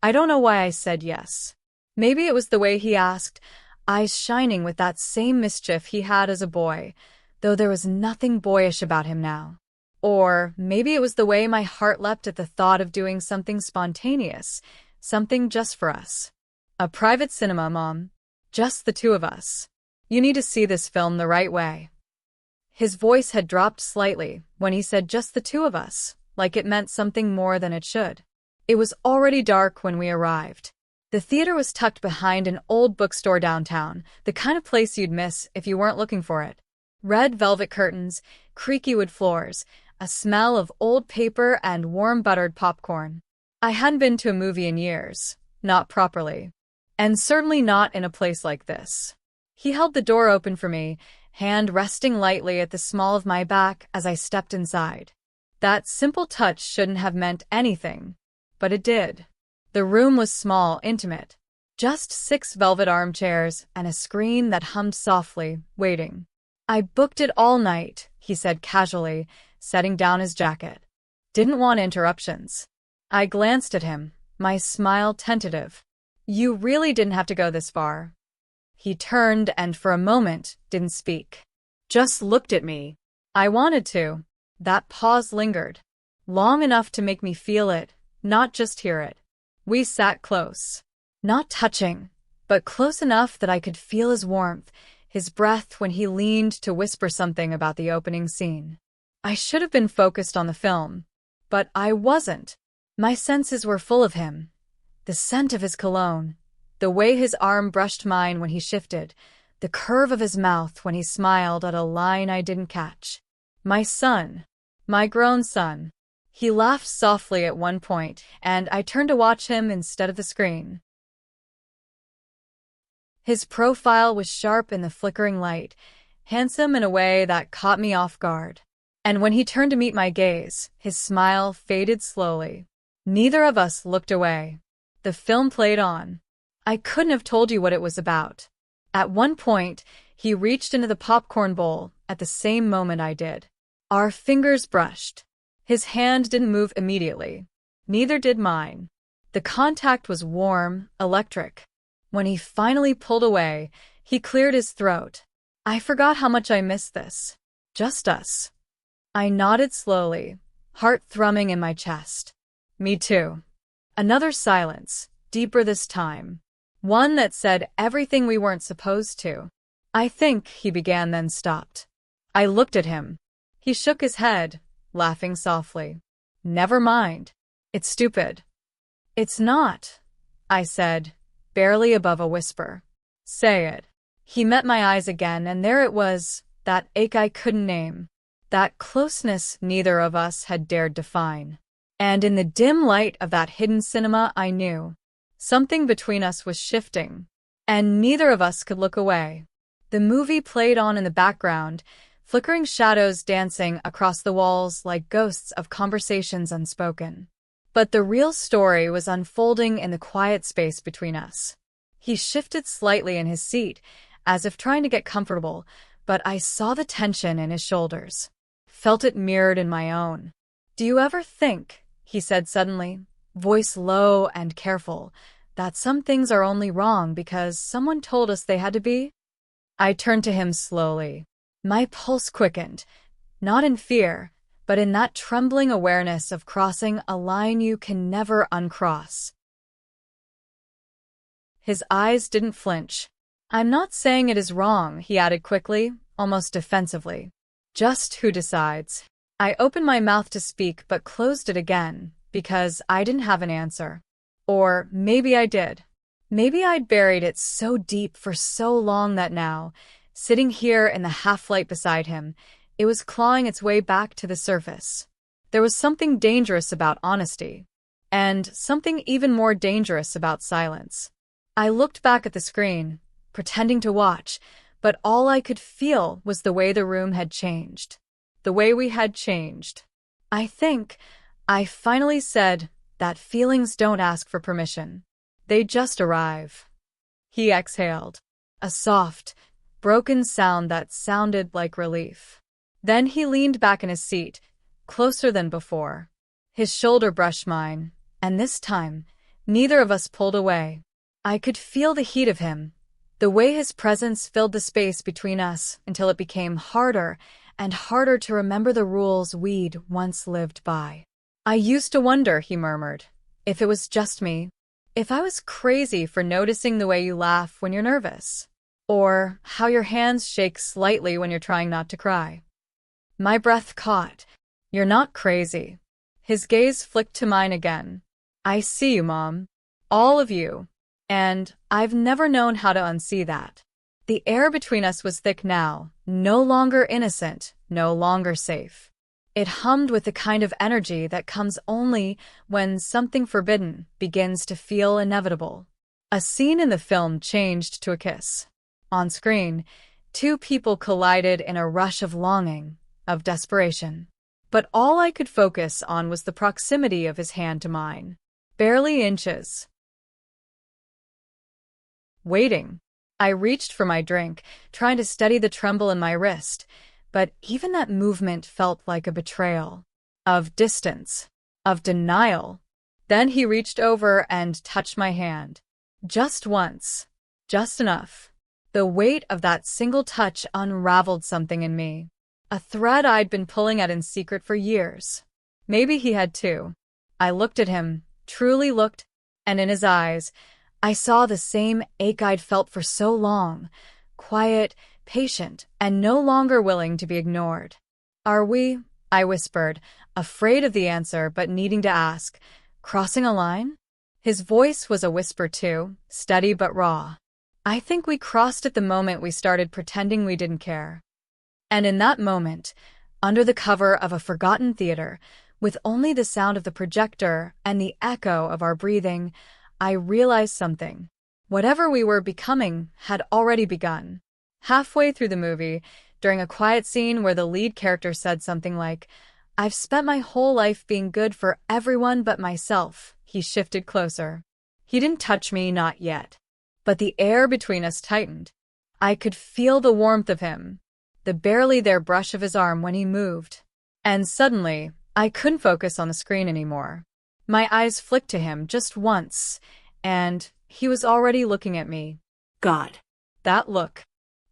I don't know why I said yes. Maybe it was the way he asked, eyes shining with that same mischief he had as a boy, though there was nothing boyish about him now. Or maybe it was the way my heart leapt at the thought of doing something spontaneous, something just for us. A private cinema, Mom. Just the two of us. You need to see this film the right way. His voice had dropped slightly when he said just the two of us, like it meant something more than it should. It was already dark when we arrived. The theater was tucked behind an old bookstore downtown, the kind of place you'd miss if you weren't looking for it. Red velvet curtains, creaky wood floors, a smell of old paper and warm buttered popcorn. I hadn't been to a movie in years, not properly. And certainly not in a place like this. He held the door open for me, hand resting lightly at the small of my back as I stepped inside. That simple touch shouldn't have meant anything, but it did. The room was small, intimate. Just 6 velvet armchairs and a screen that hummed softly, waiting. I booked it all night, he said casually, setting down his jacket. Didn't want interruptions. I glanced at him, my smile tentative. You really didn't have to go this far. He turned and for a moment didn't speak. Just looked at me. I wanted to. That pause lingered. Long enough to make me feel it, not just hear it. We sat close. Not touching, but close enough that I could feel his warmth, his breath when he leaned to whisper something about the opening scene. I should have been focused on the film, but I wasn't. My senses were full of him. The scent of his cologne, the way his arm brushed mine when he shifted, the curve of his mouth when he smiled at a line I didn't catch. My son. My grown son. He laughed softly at one point, and I turned to watch him instead of the screen. His profile was sharp in the flickering light, handsome in a way that caught me off guard. And when he turned to meet my gaze, his smile faded slowly. Neither of us looked away. The film played on. I couldn't have told you what it was about. At one point, he reached into the popcorn bowl at the same moment I did. Our fingers brushed. His hand didn't move immediately. Neither did mine. The contact was warm, electric. When he finally pulled away, he cleared his throat. I forgot how much I missed this. Just us. I nodded slowly, heart thrumming in my chest. Me too. Another silence, deeper this time. One that said everything we weren't supposed to. I think, he began, then stopped. I looked at him. He shook his head, laughing softly. Never mind. It's stupid. It's not, I said, barely above a whisper. Say it. He met my eyes again, and there it was, that ache I couldn't name. That closeness neither of us had dared define. And in the dim light of that hidden cinema, I knew. Something between us was shifting. And neither of us could look away. The movie played on in the background, flickering shadows dancing across the walls like ghosts of conversations unspoken. But the real story was unfolding in the quiet space between us. He shifted slightly in his seat, as if trying to get comfortable, but I saw the tension in his shoulders. Felt it mirrored in my own. Do you ever think, he said suddenly, voice low and careful, that some things are only wrong because someone told us they had to be? I turned to him slowly. My pulse quickened, not in fear, but in that trembling awareness of crossing a line you can never uncross. His eyes didn't flinch. I'm not saying it is wrong, he added quickly, almost defensively. Just who decides? I opened my mouth to speak but closed it again, because I didn't have an answer. Or maybe I did. Maybe I'd buried it so deep for so long that now, sitting here in the half-light beside him, it was clawing its way back to the surface. There was something dangerous about honesty, and something even more dangerous about silence. I looked back at the screen, pretending to watch, but all I could feel was the way the room had changed. The way we had changed. I think I finally said that feelings don't ask for permission. They just arrive. He exhaled. A soft, broken sound that sounded like relief. Then he leaned back in his seat, closer than before. His shoulder brushed mine, and this time, Neither of us pulled away. I could feel the heat of him, the way his presence filled the space between us until it became harder and harder to remember the rules we'd once lived by. I used to wonder, he murmured, if it was just me, if I was crazy for noticing the way you laugh when you're nervous, or how your hands shake slightly when you're trying not to cry. My breath caught. You're not crazy. His gaze flicked to mine again. I see you, Mom. All of you. And I've never known how to unsee that. The air between us was thick now, no longer innocent, no longer safe. It hummed with the kind of energy that comes only when something forbidden begins to feel inevitable. A scene in the film changed to a kiss. On screen, two people collided in a rush of longing, of desperation. But all I could focus on was the proximity of his hand to mine. Barely inches. Waiting. I reached for my drink, trying to steady the tremble in my wrist, but even that movement felt like a betrayal. Of distance. Of denial. Then he reached over and touched my hand. Just once. Just enough. The weight of that single touch unraveled something in me. A thread I'd been pulling at in secret for years. Maybe he had too. I looked at him, truly looked, and in his eyes, I saw the same ache I'd felt for so long, quiet, patient, and no longer willing to be ignored. Are we, I whispered, afraid of the answer but needing to ask, crossing a line? His voice was a whisper too, steady but raw. I think we crossed at the moment we started pretending we didn't care. And in that moment, under the cover of a forgotten theater, with only the sound of the projector and the echo of our breathing, I realized something. Whatever we were becoming had already begun. Halfway through the movie, during a quiet scene where the lead character said something like, "I've spent my whole life being good for everyone but myself," he shifted closer. He didn't touch me, not yet. But the air between us tightened. I could feel the warmth of him, the barely there brush of his arm when he moved. And suddenly, I couldn't focus on the screen anymore. My eyes flicked to him just once, and he was already looking at me. God. That look.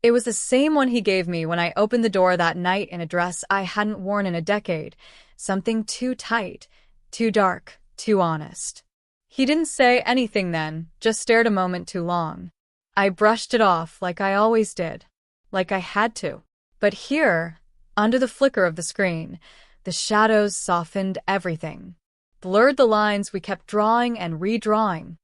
It was the same one he gave me when I opened the door that night in a dress I hadn't worn in a decade. Something too tight, too dark, too honest. He didn't say anything then, just stared a moment too long. I brushed it off like I always did, like I had to. But here, under the flicker of the screen, the shadows softened everything, blurred the lines we kept drawing and redrawing.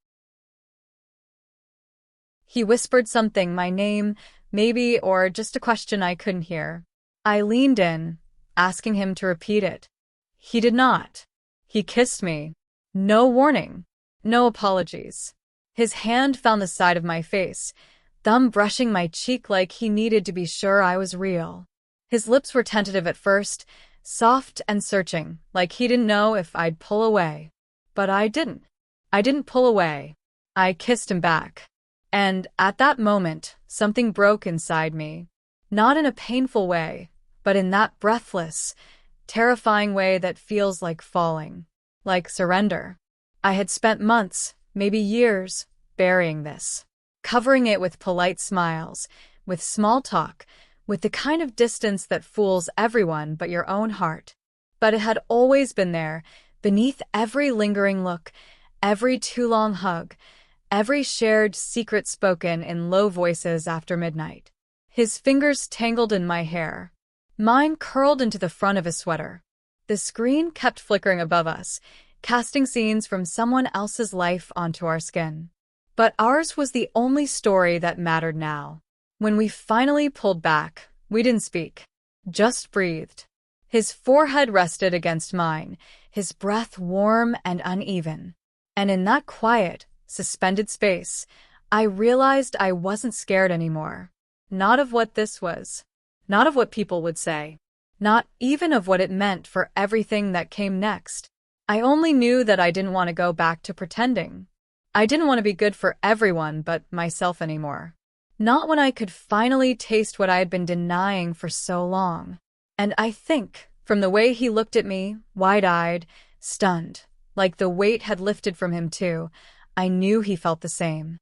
He whispered something, my name, maybe, or just a question I couldn't hear. I leaned in, asking him to repeat it. He did not. He kissed me. No warning. No apologies. His hand found the side of my face, thumb brushing my cheek like he needed to be sure I was real. His lips were tentative at first, soft and searching, like he didn't know if I'd pull away. But I didn't. I didn't pull away. I kissed him back. And at that moment, something broke inside me. Not in a painful way, but in that breathless, terrifying way that feels like falling, like surrender. I had spent months, maybe years, burying this, covering it with polite smiles, with small talk, with the kind of distance that fools everyone but your own heart. But it had always been there, beneath every lingering look, every too long hug, every shared secret spoken in low voices after midnight. His fingers tangled in my hair. Mine curled into the front of his sweater. The screen kept flickering above us, casting scenes from someone else's life onto our skin. But ours was the only story that mattered now. When we finally pulled back, we didn't speak, just breathed. His forehead rested against mine, his breath warm and uneven. And in that quiet, suspended space, I realized I wasn't scared anymore. Not of what this was. Not of what people would say. Not even of what it meant for everything that came next. I only knew that I didn't want to go back to pretending. I didn't want to be good for everyone but myself anymore. Not when I could finally taste what I had been denying for so long. And I think, from the way he looked at me, wide-eyed, stunned, like the weight had lifted from him too, I knew he felt the same.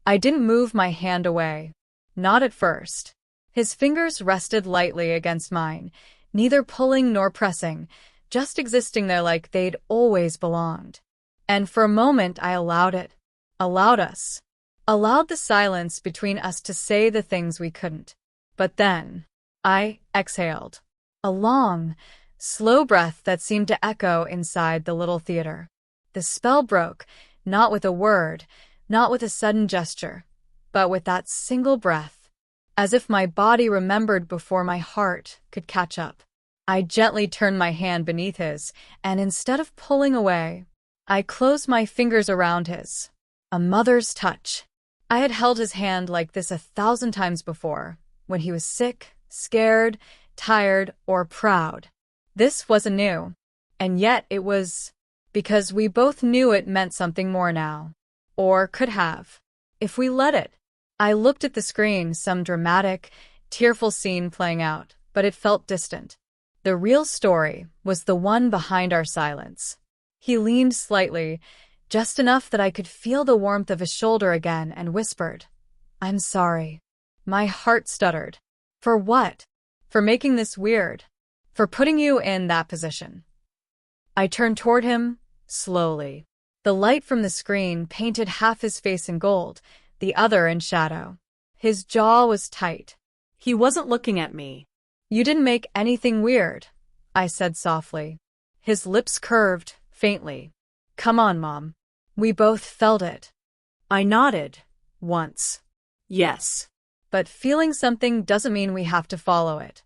I didn't move my hand away. Not at first. His fingers rested lightly against mine, neither pulling nor pressing, just existing there like they'd always belonged. And for a moment I allowed it. Allowed us. Allowed the silence between us to say the things we couldn't. But then, I exhaled. A long, slow breath that seemed to echo inside the little theater. The spell broke, not with a word, not with a sudden gesture, but with that single breath, as if my body remembered before my heart could catch up. I gently turned my hand beneath his, and instead of pulling away, I closed my fingers around his. A mother's touch. I had held his hand like this 1,000 times before, when he was sick, scared, tired, or proud. This wasn't new, and yet it was because we both knew it meant something more now. Or could have, if we let it. I looked at the screen, some dramatic, tearful scene playing out, but it felt distant. The real story was the one behind our silence. He leaned slightly, just enough that I could feel the warmth of his shoulder again, and whispered, "I'm sorry." My heart stuttered. For what? For making this weird. For putting you in that position. I turned toward him, slowly. The light from the screen painted half his face in gold, the other in shadow. His jaw was tight. He wasn't looking at me. "You didn't make anything weird," I said softly. His lips curved, faintly. "Come on, Mom." We both felt it. I nodded. Once. Yes. But feeling something doesn't mean we have to follow it.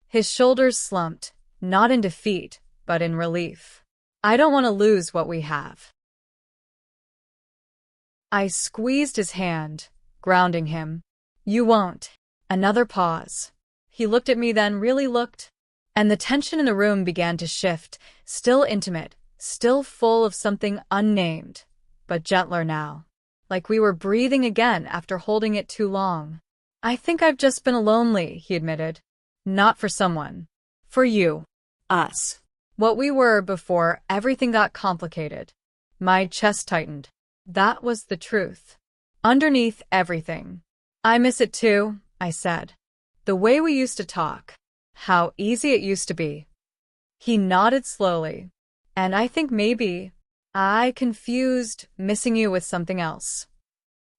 His shoulders slumped, not in defeat, but in relief. I don't want to lose what we have. I squeezed his hand, grounding him. "You won't." Another pause. He looked at me, then really looked, and the tension in the room began to shift, still intimate, still full of something unnamed, but gentler now. Like we were breathing again after holding it too long. "I think I've just been lonely," he admitted. "Not for someone. For you." Us. What we were before everything got complicated. My chest tightened. That was the truth. Underneath everything. "I miss it too," I said. "The way we used to talk. How easy it used to be." He nodded slowly. "And I think maybe I confused missing you with something else."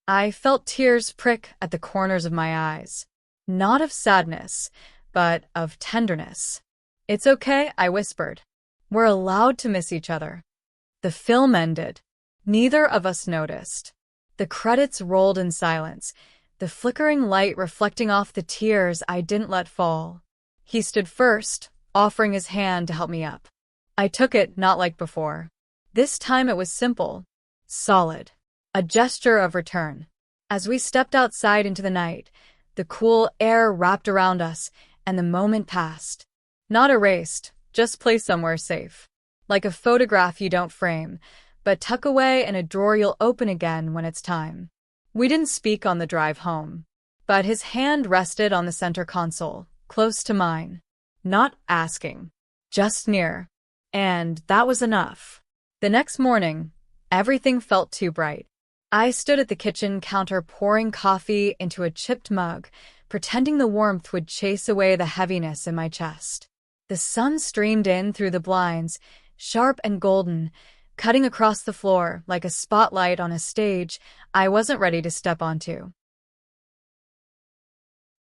I felt tears prick at the corners of my eyes. Not of sadness, but of tenderness. "It's okay," I whispered. "We're allowed to miss each other." The film ended. Neither of us noticed. The credits rolled in silence, the flickering light reflecting off the tears I didn't let fall. He stood first, offering his hand to help me up. I took it, not like before. This time it was simple, solid, a gesture of return. As we stepped outside into the night, the cool air wrapped around us, and the moment passed. Not erased, just placed somewhere safe. Like a photograph you don't frame, but tuck away in a drawer you'll open again when it's time. We didn't speak on the drive home, but his hand rested on the center console, close to mine. Not asking, just near. And that was enough. The next morning, everything felt too bright. I stood at the kitchen counter pouring coffee into a chipped mug, pretending the warmth would chase away the heaviness in my chest. The sun streamed in through the blinds, sharp and golden, cutting across the floor like a spotlight on a stage I wasn't ready to step onto.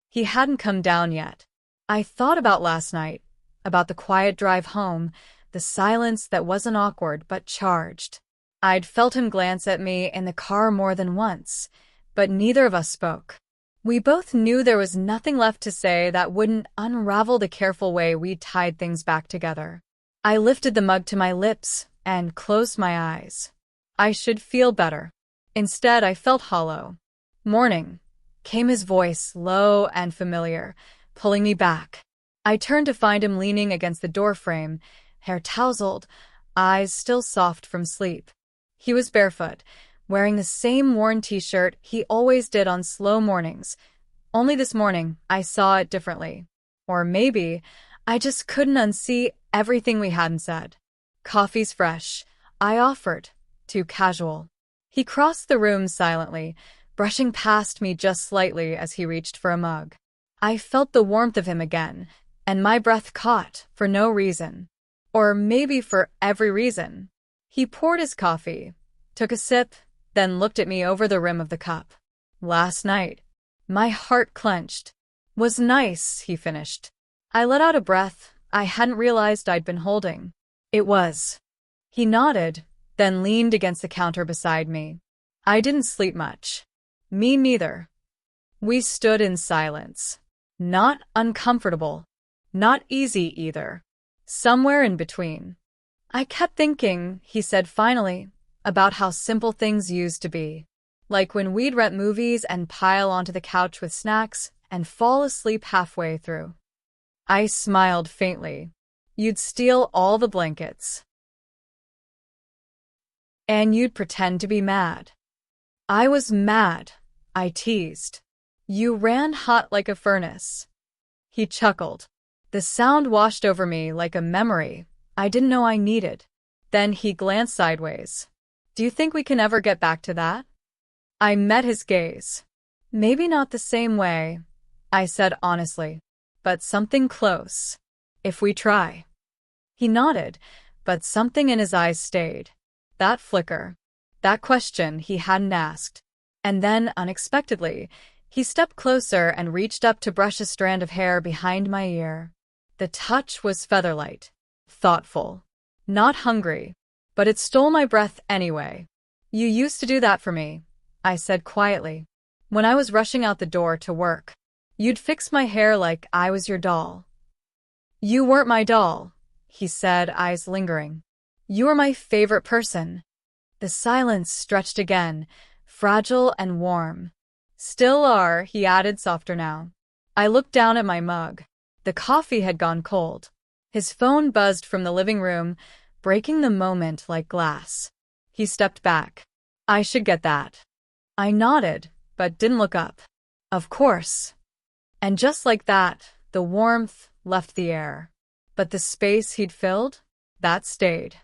He hadn't come down yet. I thought about last night, about the quiet drive home, the silence that wasn't awkward but charged. I'd felt him glance at me in the car more than once, but neither of us spoke. We both knew there was nothing left to say that wouldn't unravel the careful way we tied things back together. I lifted the mug to my lips and closed my eyes. I should feel better. Instead, I felt hollow. "Morning," came his voice, low and familiar, pulling me back. I turned to find him leaning against the doorframe, hair tousled, eyes still soft from sleep. He was barefoot, wearing the same worn t-shirt he always did on slow mornings. Only this morning, I saw it differently. Or maybe I just couldn't unsee everything we hadn't said. Coffee's fresh, I offered, too casual. He crossed the room silently, brushing past me just slightly as he reached for a mug. I felt the warmth of him again, and my breath caught for no reason. Or maybe for every reason. He poured his coffee, took a sip, then looked at me over the rim of the cup. Last night. My heart clenched. Was nice, he finished. I let out a breath I hadn't realized I'd been holding. It was. He nodded, then leaned against the counter beside me. I didn't sleep much. Me neither. We stood in silence. Not uncomfortable. Not easy either. Somewhere in between. I kept thinking, he said finally, about how simple things used to be. Like when we'd rent movies and pile onto the couch with snacks and fall asleep halfway through. I smiled faintly. You'd steal all the blankets. And you'd pretend to be mad. I was mad, I teased. You ran hot like a furnace. He chuckled. The sound washed over me like a memory I didn't know I needed. Then he glanced sideways. Do you think we can ever get back to that? I met his gaze. Maybe not the same way, I said honestly, but something close. If we try. He nodded, but something in his eyes stayed. That flicker. That question he hadn't asked. And then, unexpectedly, he stepped closer and reached up to brush a strand of hair behind my ear. The touch was featherlight. Thoughtful. Not hungry. But it stole my breath anyway. You used to do that for me, I said quietly. When I was rushing out the door to work, you'd fix my hair like I was your doll. You weren't my doll, he said, eyes lingering. You were my favorite person. The silence stretched again, fragile and warm. Still are, he added softer now. I looked down at my mug. The coffee had gone cold. His phone buzzed from the living room, breaking the moment like glass. He stepped back. I should get that. I nodded, but didn't look up. Of course. And just like that, the warmth left the air. But the space he'd filled, that stayed.